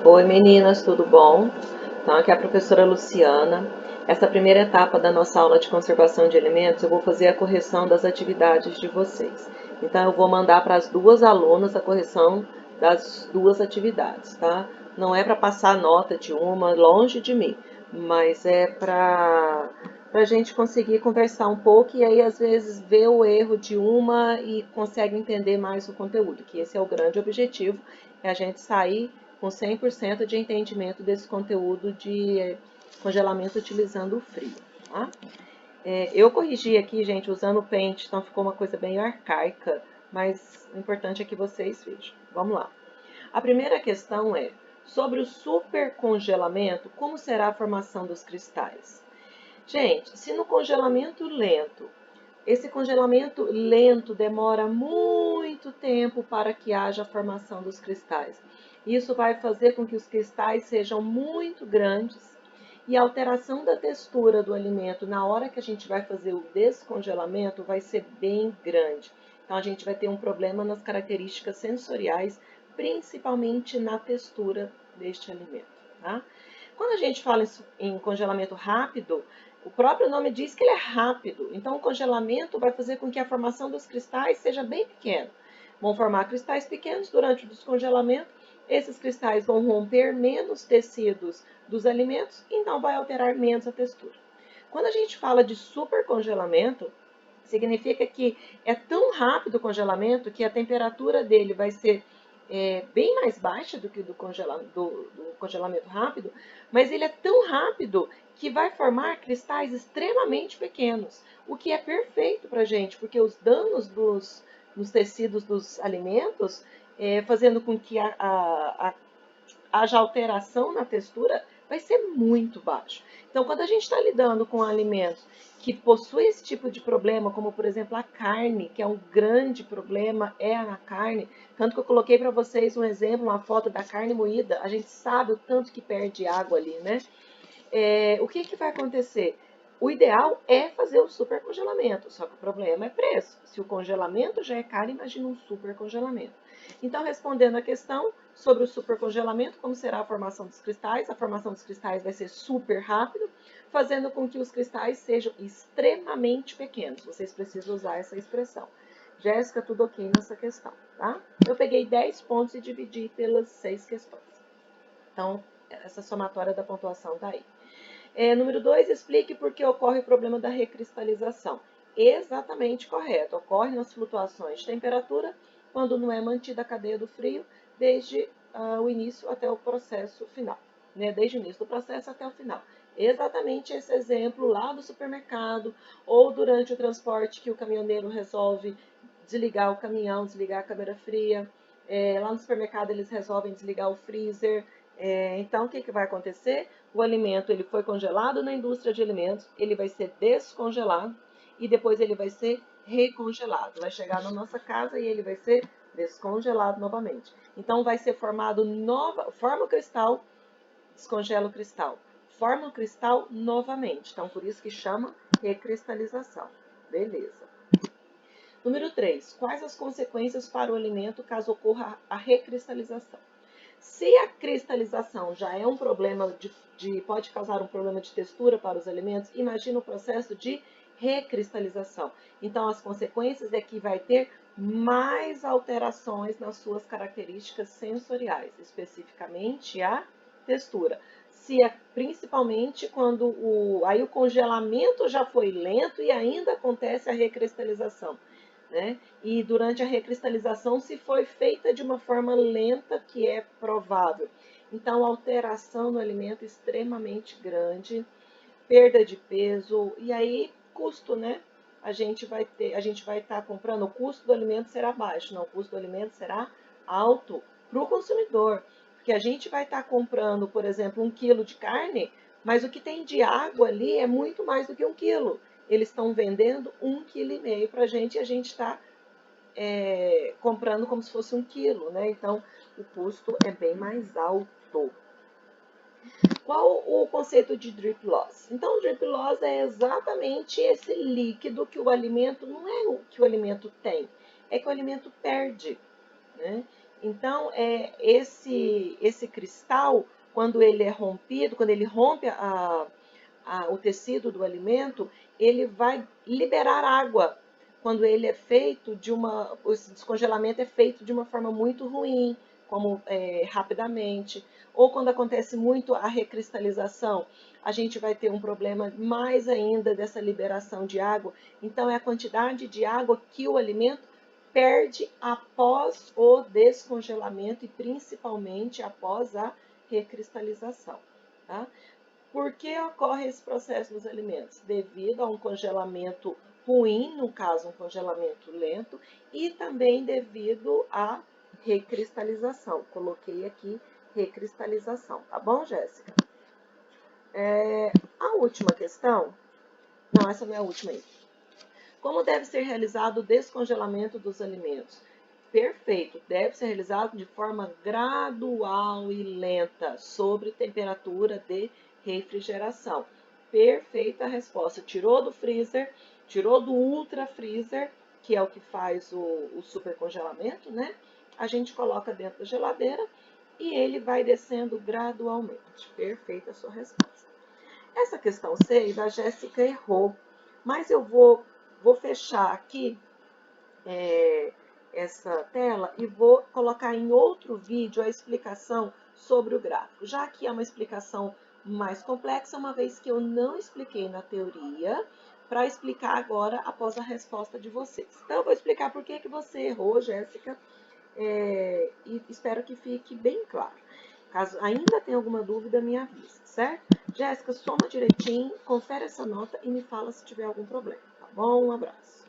Oi meninas, tudo bom? Então, aqui é a professora Luciana. Essa primeira etapa da nossa aula de conservação de alimentos, eu vou fazer a correção das atividades de vocês. Então, eu vou mandar para as duas alunas a correção das duas atividades, tá? Não é para passar nota de uma, longe de mim, mas é para a gente conseguir conversar um pouco e aí, às vezes, ver o erro de uma e consegue entender mais o conteúdo, que esse é o grande objetivo, é a gente sair com 100% de entendimento desse conteúdo de congelamento utilizando o frio. Tá? Eu corrigi aqui, gente, usando o Paint, então ficou uma coisa bem arcaica, mas o importante é que vocês vejam. Vamos lá. A primeira questão é, sobre o supercongelamento, como será a formação dos cristais? Gente, se no congelamento lento, esse congelamento lento demora muito tempo para que haja a formação dos cristais. Isso vai fazer com que os cristais sejam muito grandes e a alteração da textura do alimento na hora que a gente vai fazer o descongelamento vai ser bem grande. Então a gente vai ter um problema nas características sensoriais, principalmente na textura deste alimento. Tá? Quando a gente fala em congelamento rápido, o próprio nome diz que ele é rápido. Então, o congelamento vai fazer com que a formação dos cristais seja bem pequena. Vão formar cristais pequenos durante o descongelamento. Esses cristais vão romper menos tecidos dos alimentos, então vai alterar menos a textura. Quando a gente fala de supercongelamento, significa que é tão rápido o congelamento que a temperatura dele vai ser bem mais baixa do que do congelamento rápido, mas ele é tão rápido que vai formar cristais extremamente pequenos, o que é perfeito para a gente, porque os danos nos tecidos dos alimentos, fazendo com que haja alteração na textura, vai ser muito baixo. Então, quando a gente está lidando com alimentos que possuem esse tipo de problema, como por exemplo a carne, que é um grande problema, é a carne, tanto que eu coloquei para vocês um exemplo, uma foto da carne moída, a gente sabe o tanto que perde água ali, né? O que vai acontecer? O ideal é fazer o supercongelamento, só que o problema é preço. Se o congelamento já é caro, imagina um supercongelamento. Então, respondendo a questão sobre o supercongelamento, como será a formação dos cristais? A formação dos cristais vai ser super rápido, fazendo com que os cristais sejam extremamente pequenos. Vocês precisam usar essa expressão. Jéssica, tudo ok nessa questão, tá? Eu peguei 10 pontos e dividi pelas 6 questões. Então, essa somatória da pontuação está aí. Número 2, explique por que ocorre o problema da recristalização. Exatamente correto. Ocorre nas flutuações de temperatura quando não é mantida a cadeia do frio desde o início até o processo final. Né? Desde o início do processo até o final. Exatamente esse exemplo lá do supermercado ou durante o transporte que o caminhoneiro resolve desligar o caminhão, desligar a câmera fria. Lá no supermercado eles resolvem desligar o freezer. Então, o que vai acontecer? O alimento ele foi congelado na indústria de alimentos, ele vai ser descongelado e depois ele vai ser recongelado. Vai chegar na nossa casa e ele vai ser descongelado novamente. Então, vai ser formado forma o cristal, descongela o cristal. Forma o cristal novamente. Então, por isso que chama recristalização. Beleza. Número 3. Quais as consequências para o alimento caso ocorra a recristalização? Se a cristalização já é um problema pode causar um problema de textura para os alimentos, imagina o processo de recristalização. Então, as consequências é que vai ter mais alterações nas suas características sensoriais, especificamente a textura. Principalmente quando o congelamento já foi lento e ainda acontece a recristalização. Né? E durante a recristalização se foi feita de uma forma lenta, que é provável. Então, alteração no alimento extremamente grande, perda de peso, e aí custo, né? A gente vai estar comprando, o custo do alimento será baixo, não, o custo do alimento será alto para o consumidor. Porque a gente vai estar comprando, por exemplo, 1 quilo de carne, mas o que tem de água ali é muito mais do que 1 quilo. Eles estão vendendo 1,5 quilo para a gente e a gente está comprando como se fosse 1 quilo, né? Então, o custo é bem mais alto. Qual o conceito de drip loss? Então, o drip loss é exatamente esse líquido que o alimento, não é o que o alimento tem, é que o alimento perde, né? Então, esse cristal, quando ele é rompido, quando ele rompe o tecido do alimento, ele vai liberar água. Quando ele é feito esse descongelamento é feito de uma forma muito ruim, como rapidamente, ou quando acontece muito a recristalização, a gente vai ter um problema mais ainda dessa liberação de água. Então, é a quantidade de água que o alimento perde após o descongelamento e principalmente após a recristalização. Tá? Por que ocorre esse processo nos alimentos? Devido a um congelamento ruim, no caso, um congelamento lento, e também devido à recristalização. Coloquei aqui recristalização, tá bom, Jéssica? A última questão, não, essa não é a última aí. Como deve ser realizado o descongelamento dos alimentos? Perfeito, deve ser realizado de forma gradual e lenta, sobre temperatura de refrigeração. Perfeita resposta. Tirou do freezer, tirou do ultra freezer, que é o que faz o super congelamento, né? A gente coloca dentro da geladeira e ele vai descendo gradualmente. Perfeita a sua resposta. Essa questão 6, a Jéssica errou, mas eu vou fechar aqui essa tela e vou colocar em outro vídeo a explicação sobre o gráfico, já que é uma explicação mais complexa, uma vez que eu não expliquei na teoria, para explicar agora após a resposta de vocês. Então, eu vou explicar por que você errou, Jéssica, e espero que fique bem claro. Caso ainda tenha alguma dúvida, me avise, certo? Jéssica, soma direitinho, confere essa nota e me fala se tiver algum problema, tá bom? Um abraço.